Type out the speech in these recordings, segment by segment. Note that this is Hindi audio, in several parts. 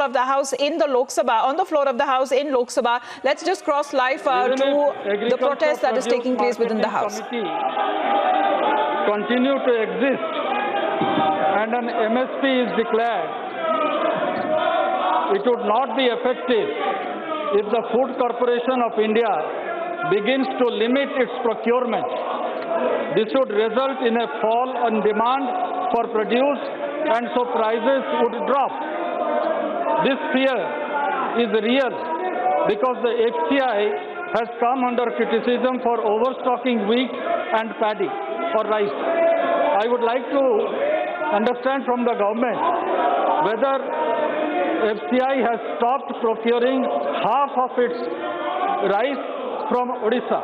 of the House in the Lok Sabha, on the floor of the House in Lok Sabha. Let's just cross live to the protest that is taking place within the House. Continue to exist and an MSP is declared, it would not be effective if the Food Corporation of India begins to limit its procurement. This would result in a fall in demand for produce and so prices would drop. This fear is real because the FCI has come under criticism for overstocking wheat and paddy or rice. I would like to understand from the government whether FCI has stopped procuring half of its rice from Odisha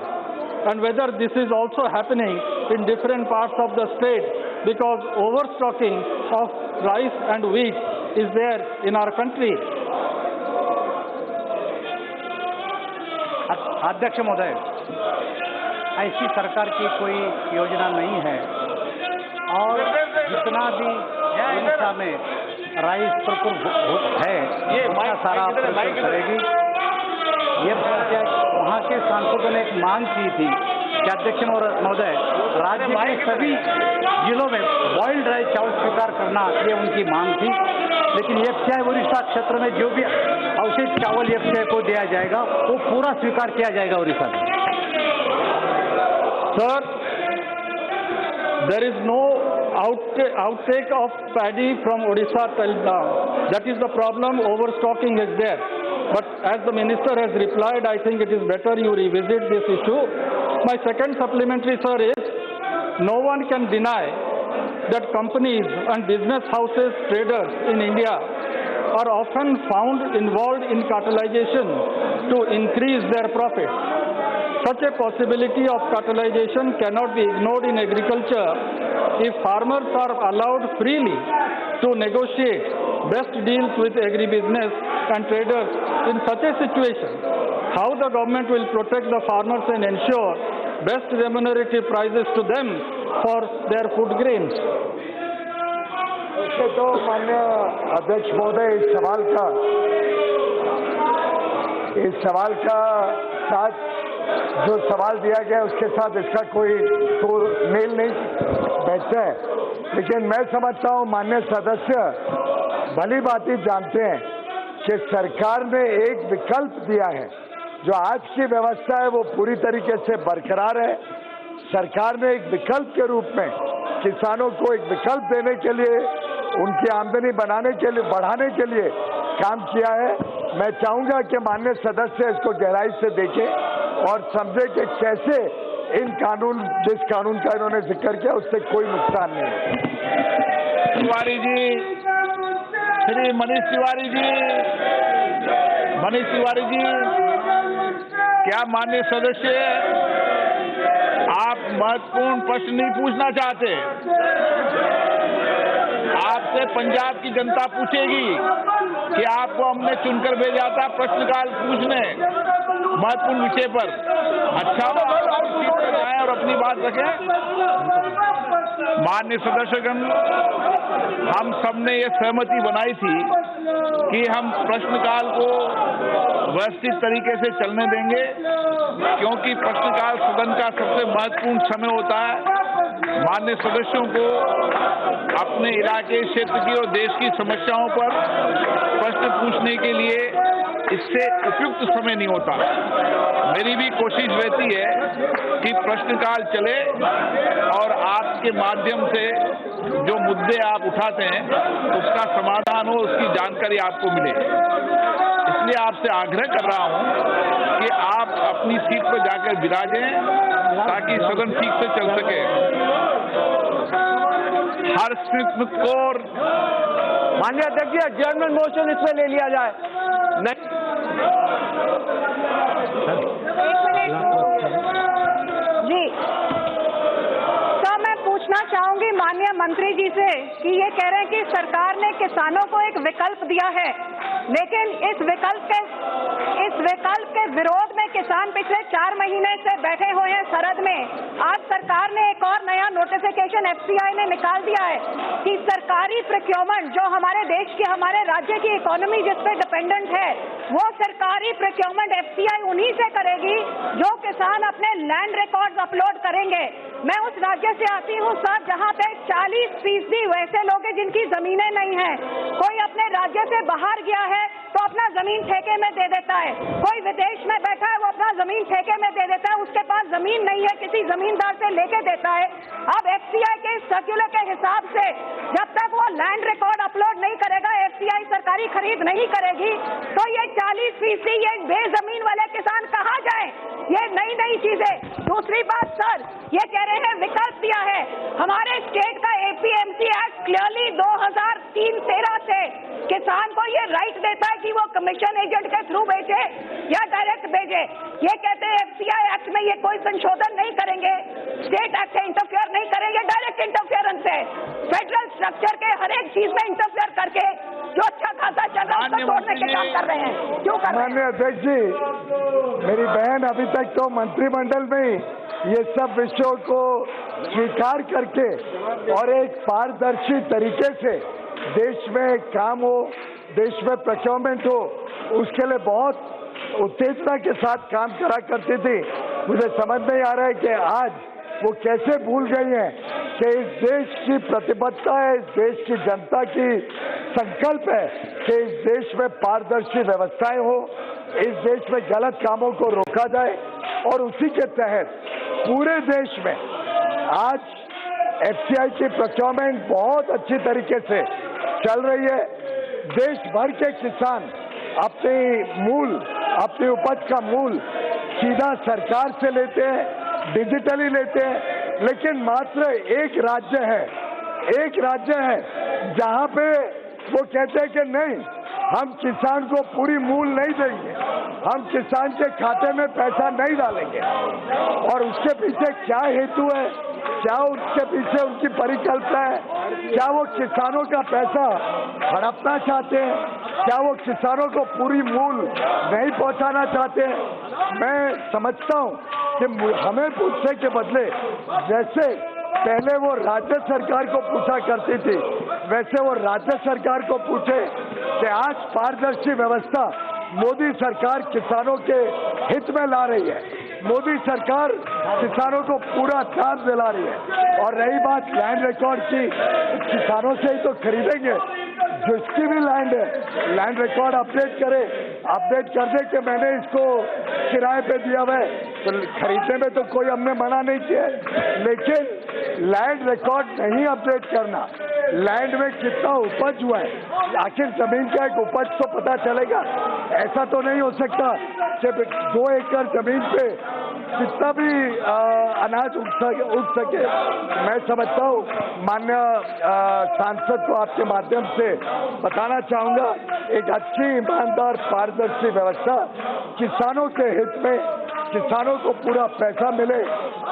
and whether this is also happening in different parts of the state because overstocking of rice and wheat is there in our country. अध्यक्ष महोदय, ऐसी सरकार की कोई योजना नहीं है और जितना भी उड़ीसा में राइस प्रॉपर है ये सारा करेगी। ये वहाँ के सांसदों ने एक मांग की थी कि अध्यक्ष महोदय, राज्य के सभी जिलों में बॉइल्ड राइस चावल स्वीकार करना, ये उनकी मांग थी। लेकिन एफसीआई उड़ीसा क्षेत्र में जो भी अवशेष चावल एफसीआई को दिया जाएगा वो पूरा स्वीकार किया जाएगा उड़ीसा में। Sir, there is no outtake of paddy from Odisha till now. That is the problem. Overstocking is there. But as the minister has replied, I think it is better you revisit this issue. My second supplementary, sir, is no one can deny that companies and business houses, traders in India are often found involved in cartelization to increase their profits. Such a possibility of cartelization cannot be ignored in agriculture if farmers are allowed freely to negotiate best deals with agribusiness and traders. In such a situation, how the government will protect the farmers and ensure best remunerative prices to them for their food grains? इससे तो माननीय अध्यक्ष महोदय, इस सवाल का साथ जो सवाल दिया गया उसके साथ इसका कोई तो मेल नहीं बैठता है। लेकिन मैं समझता हूँ माननीय सदस्य भली भांति जानते हैं कि सरकार ने एक विकल्प दिया है। जो आज की व्यवस्था है वो पूरी तरीके से बरकरार है। सरकार ने एक विकल्प के रूप में किसानों को एक विकल्प देने के लिए, उनकी आमदनी बढ़ाने के लिए काम किया है। मैं चाहूंगा कि माननीय सदस्य इसको गहराई से देखें और समझे कि कैसे जिस कानून का इन्होंने जिक्र किया उससे कोई नुकसान नहीं है। तिवारी जी, श्री मनीष तिवारी जी, क्या माननीय सदस्य आप महत्वपूर्ण प्रश्न नहीं पूछना चाहते? आपसे पंजाब की जनता पूछेगी कि आपको हमने चुनकर भेजा था प्रश्नकाल पूछने महत्वपूर्ण विषय पर। अच्छा हो आप सीट पर जाएं और अपनी बात रखें। माननीय सदस्यगण, हम सबने ये सहमति बनाई थी कि हम प्रश्नकाल को व्यवस्थित तरीके से चलने देंगे, क्योंकि प्रश्नकाल सदन का सबसे महत्वपूर्ण समय होता है। माननीय सदस्यों को अपने इलाके, क्षेत्र की और देश की समस्याओं पर प्रश्न पूछने के लिए इससे उपयुक्त समय नहीं होता। मेरी भी कोशिश रहती है कि प्रश्नकाल चले और आपके माध्यम से जो मुद्दे आप उठाते हैं उसका समाधान हो, उसकी जानकारी आपको मिले। इसलिए आपसे आग्रह कर रहा हूं कि आप अपनी सीट पर जाकर विराजें ताकि सदन ठीक से चल सके। हर्षित कौर, माननीय अध्यक्ष, adjournment मोशन इसमें ले लिया जाए। जी सर, मैं पूछना पूछना चाहूंगी माननीय मंत्री जी से कि ये कह रहे हैं कि सरकार ने किसानों को एक विकल्प दिया है, लेकिन इस विकल्प के विरोध में किसान पिछले 4 महीने से बैठे हुए हैं सरहद में। आज सरकार ने एक और नया नोटिफिकेशन FCI ने निकाल दिया है कि सरकारी प्रोक्योरमेंट जो हमारे देश की, हमारे राज्य की इकोनॉमी जिस पे डिपेंडेंट है, वो सरकारी प्रोक्योरमेंट FCI उन्हीं से करेगी जो किसान अपने लैंड रिकॉर्ड्स अपलोड करेंगे। मैं उस राज्य से आती हूँ सर, जहाँ पे 40% वैसे लोग हैं जिनकी जमीनें नहीं है। कोई अपने राज्य से बाहर गया है तो अपना जमीन ठेके में दे देता है, कोई विदेश में बैठा है वो अपना जमीन ठेके में दे देता है, उसके पास जमीन नहीं है किसी जमींदार से लेके देता है। अब FCI के सर्कुलर के हिसाब से जब तक वो लैंड रिकॉर्ड अपलोड नहीं करेगा, FCI सरकारी खरीद नहीं करेगी, तो ये 40% ये बेजमीन वाले किसान कहाँ जाएं? ये नई चीजें। दूसरी बात सर, ये कह रहे हैं विकल्प दिया है। हमारे स्टेट का APMC एक्ट क्लियरली 2003-13 से किसान को ये राइट देता है कि वो कमीशन एजेंट के थ्रू भेजे या डायरेक्ट भेजे। ये कहते हैं FCI एक्ट में ये कोई संशोधन नहीं करेंगे, स्टेट एक्ट से इंटरफेयर नहीं करेंगे, डायरेक्ट इंटरफेरेंस है। फेडरल स्ट्रक्चर के हर एक चीज में इंटरफेयर करके जो अच्छा खासा चल रहा है उसको तोड़ने के काम कर रहे हैं। क्यों कर रहे हैं? माननीय अध्यक्ष जी, मेरी बहन अभी तक तो मंत्रिमंडल में ही ये सब विषयों को स्वीकार करके और एक पारदर्शी तरीके से देश में काम हो, देश में प्रोक्योरमेंट हो, उसके लिए बहुत उत्तेजना के साथ काम करा करती थी। मुझे समझ नहीं आ रहा है कि आज वो कैसे भूल गई हैं कि इस देश की प्रतिबद्धता है, इस देश की जनता की संकल्प है कि इस देश में पारदर्शी व्यवस्थाएं हो, इस देश में गलत कामों को रोका जाए और उसी के तहत पूरे देश में आज FCI की प्रोक्योरमेंट बहुत अच्छी तरीके से चल रही है। देश भर के किसान अपनी उपज का मूल सीधा सरकार से लेते हैं, डिजिटली लेते हैं, लेकिन मात्र एक राज्य है जहां पे वो कहते हैं कि नहीं, हम किसान को पूरी मूल नहीं देंगे, हम किसान के खाते में पैसा नहीं डालेंगे। और उसके पीछे क्या हेतु है, क्या उसके पीछे उनकी परिकल्पना है? क्या वो किसानों का पैसा हड़पना चाहते हैं? क्या वो किसानों को पूरी मूल नहीं पहुंचाना चाहते हैं? मैं समझता हूं कि हमें पूछने के बदले जैसे पहले वो राज्य सरकार को पूछा करती थी, वैसे वो राज्य सरकार को पूछे कि आज पारदर्शी व्यवस्था मोदी सरकार किसानों के हित में ला रही है। मोदी सरकार किसानों को पूरा चांस दिला रही है। और रही बात लैंड रिकॉर्ड की, किसानों से ही तो खरीदेंगे, जिसकी भी लैंड है लैंड रिकॉर्ड अपडेट कर दे कि मैंने इसको किराए पे दिया हुआ है, तो खरीदने में तो कोई हमने मना नहीं किया है। लेकिन लैंड रिकॉर्ड नहीं अपडेट करना, लैंड में कितना उपज हुआ है, आखिर जमीन का एक उपज तो पता चलेगा। ऐसा तो नहीं हो सकता कि 2 एकड़ जमीन पे कितना भी अनाज उग सके। मैं समझता हूँ माननीय सांसद को आपके माध्यम से बताना चाहूँगा, एक अच्छी ईमानदार पारदर्शी व्यवस्था किसानों के हित में, किसानों को पूरा पैसा मिले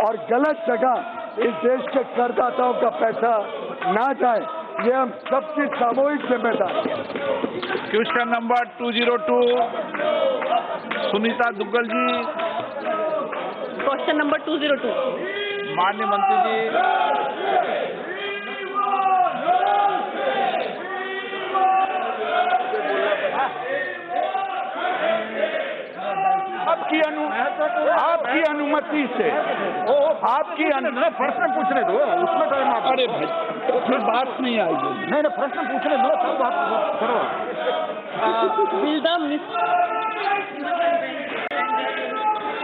और गलत जगह इस देश के करदाताओं का पैसा ना जाए, ये हम सबकी सामूहिक जिम्मेदारी है। Question number 202 Sunita Duggal ji. Question number 202। माननीय मंत्री जी। आपकी अनुमति से आपकी प्रश्न पूछने दो, उसमें टाइम आप। अरे भाई फिर बात नहीं आएगी। नहीं प्रश्न पूछने दो, तब बात करो। Will the minister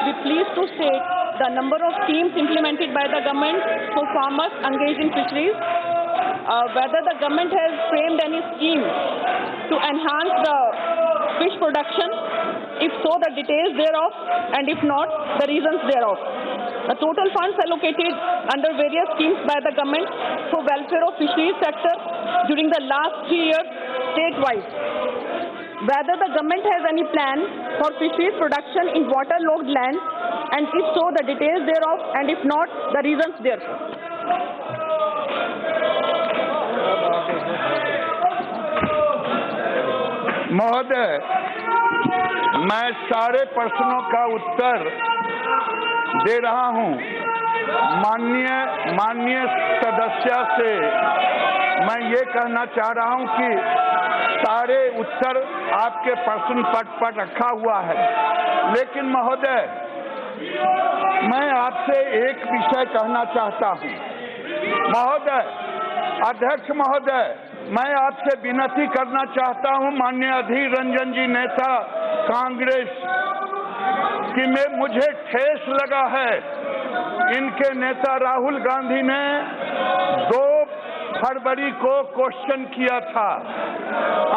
be pleased to state the number of schemes implemented by the government for farmers engaged in fisheries? Whether the government has framed any scheme to enhance the fish production? If so, the details thereof, and if not, the reasons thereof. The total funds allocated under various schemes by the government for welfare of fisheries sector during the last 3 years statewide. Whether the government has any plan for fisheries production in waterlogged land, and if so, the details thereof, and if not, the reasons thereof. महोदय, मैं सारे प्रश्नों का उत्तर दे रहा हूं। माननीय सदस्य से मैं ये कहना चाह रहा हूं कि सारे उत्तर आपके प्रश्न पट पर रखा हुआ है, लेकिन महोदय मैं आपसे एक विषय कहना चाहता हूं। महोदय, अध्यक्ष महोदय, मैं आपसे विनती करना चाहता हूं, माननीय अधीर रंजन जी नेता कांग्रेस, कि मुझे ठेस लगा है। इनके नेता राहुल गांधी ने 2 फरवरी को क्वेश्चन किया था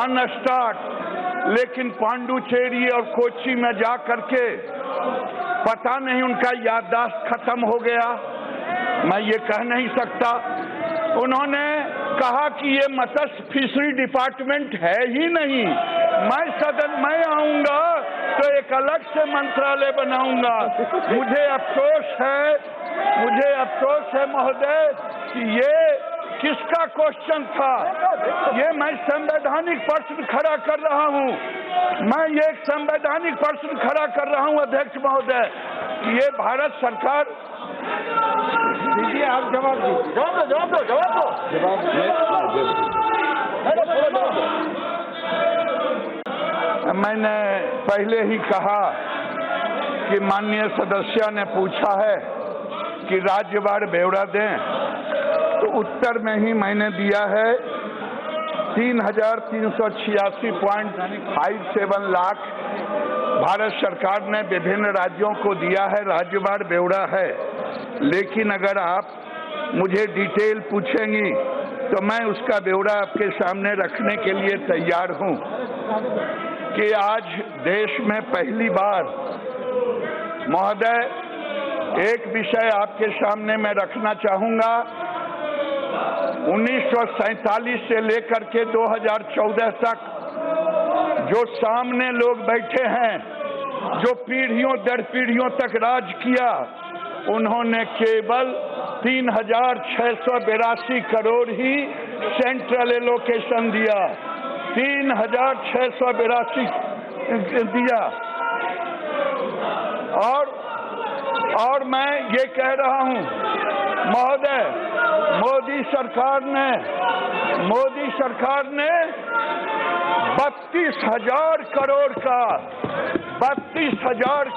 अनस्टार्ट, लेकिन पांडुचेरी और कोच्चि में जा करके पता नहीं उनका याददाश्त खत्म हो गया, मैं ये कह नहीं सकता। उन्होंने कहा कि ये मत्स्य फिशरी डिपार्टमेंट है ही नहीं, मैं सदन में आऊंगा तो एक अलग से मंत्रालय बनाऊंगा। मुझे अफसोस है महोदय कि ये किसका क्वेश्चन था। ये मैं संवैधानिक प्रश्न खड़ा कर रहा हूं, अध्यक्ष महोदय, कि ये भारत सरकार। दीजिए, आप जवाब दीजिए। जवाब दो। मैंने पहले ही कहा कि माननीय सदस्य ने पूछा है कि राज्यवार ब्यौरा दें, तो उत्तर में ही मैंने दिया है 3,386.57 लाख भारत सरकार ने विभिन्न राज्यों को दिया है, राज्यवार ब्यौरा है। लेकिन अगर आप मुझे डिटेल पूछेंगी तो मैं उसका ब्यौरा आपके सामने रखने के लिए तैयार हूं कि आज देश में पहली बार, महोदय, एक विषय आपके सामने मैं रखना चाहूंगा। 1947 से लेकर के 2014 तक जो सामने लोग बैठे हैं, जो पीढ़ियों दर पीढ़ियों तक राज किया, उन्होंने केवल 3,682 करोड़ ही सेंट्रल एलोकेशन दिया, 3,682 दिया। और मैं ये कह रहा हूं महोदय, मोदी सरकार ने 32,000 करोड़ का 32,000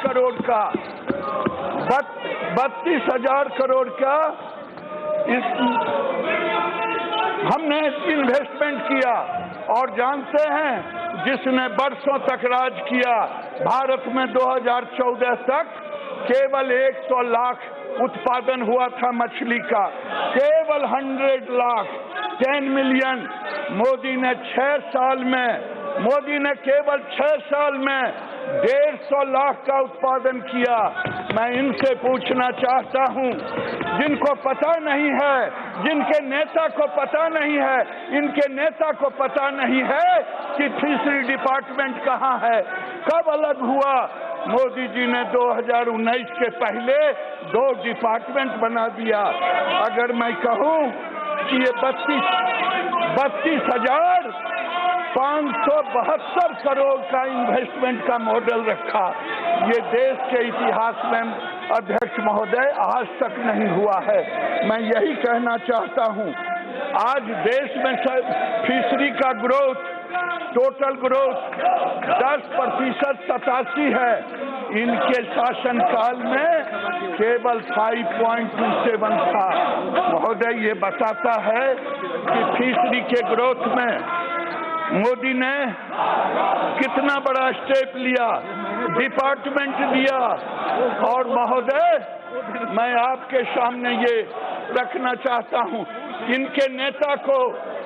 करोड़ का हमने इन्वेस्टमेंट किया। और जानते हैं, जिसने बरसों तक राज किया, भारत में 2014 तक केवल 100 लाख उत्पादन हुआ था मछली का, केवल 100 लाख, 10 मिलियन। मोदी ने केवल 6 साल में 150 लाख का उत्पादन किया। मैं इनसे पूछना चाहता हूं, जिनको पता नहीं है, जिनके नेता को पता नहीं है, इनके नेता को पता नहीं है कि फिशरी डिपार्टमेंट कहां है, कब अलग हुआ। मोदी जी ने 2019 के पहले 2 डिपार्टमेंट बना दिया। अगर मैं कहूं कि ये 32,572 करोड़ का इन्वेस्टमेंट का मॉडल रखा, ये देश के इतिहास में, अध्यक्ष महोदय, आज तक नहीं हुआ है। मैं यही कहना चाहता हूं, आज देश में फिशरी का ग्रोथ, टोटल ग्रोथ 10% 87 है। इनके शासनकाल में केवल 5.27 था। महोदय, ये बताता है कि फिशरी के ग्रोथ में मोदी ने कितना बड़ा स्टेप लिया, डिपार्टमेंट दिया। और महोदय, मैं आपके सामने ये रखना चाहता हूं, इनके नेता को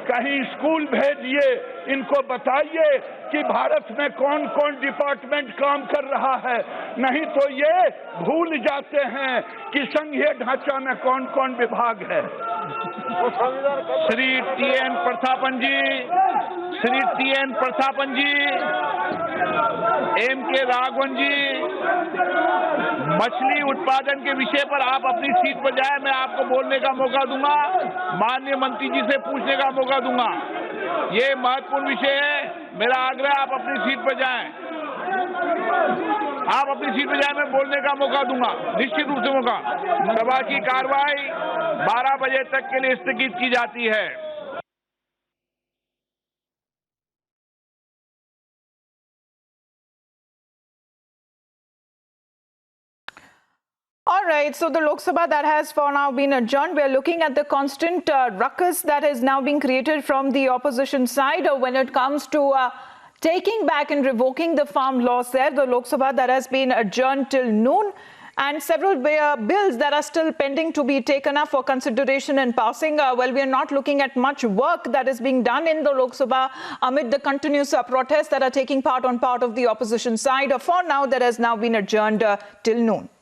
कहीं स्कूल भेजिए, इनको बताइए कि भारत में कौन कौन डिपार्टमेंट काम कर रहा है, नहीं तो ये भूल जाते हैं कि संघीय ढांचा में कौन कौन विभाग है। श्री TN प्रतापन जी, MK राघवन जी, मछली उत्पादन के विषय पर आप अपनी सीट पर जाए, मैं आपको बोलने का मौका दूंगा, माननीय मंत्री जी से पूछने का मौका दूंगा। ये महत्वपूर्ण विषय है। मेरा आग्रह आप अपनी सीट पर जाएं। आप अपनी सीट पर जाएं, मैं बोलने का मौका दूंगा, निश्चित रूप से मौका। सभा की कार्रवाई 12 बजे तक के लिए स्थगित की जाती है। All right, so the Lok Sabha that has for now been adjourned, we are looking at the constant ruckus that is now being created from the opposition side when it comes to taking back and revoking the farm laws there. The Lok Sabha that has been adjourned till noon, and several bills that are still pending to be taken up for consideration and passing. Well, we are not looking at much work that is being done in the Lok Sabha amid the continuous protests that are taking part on part of the opposition side. For now, that has now been adjourned till noon.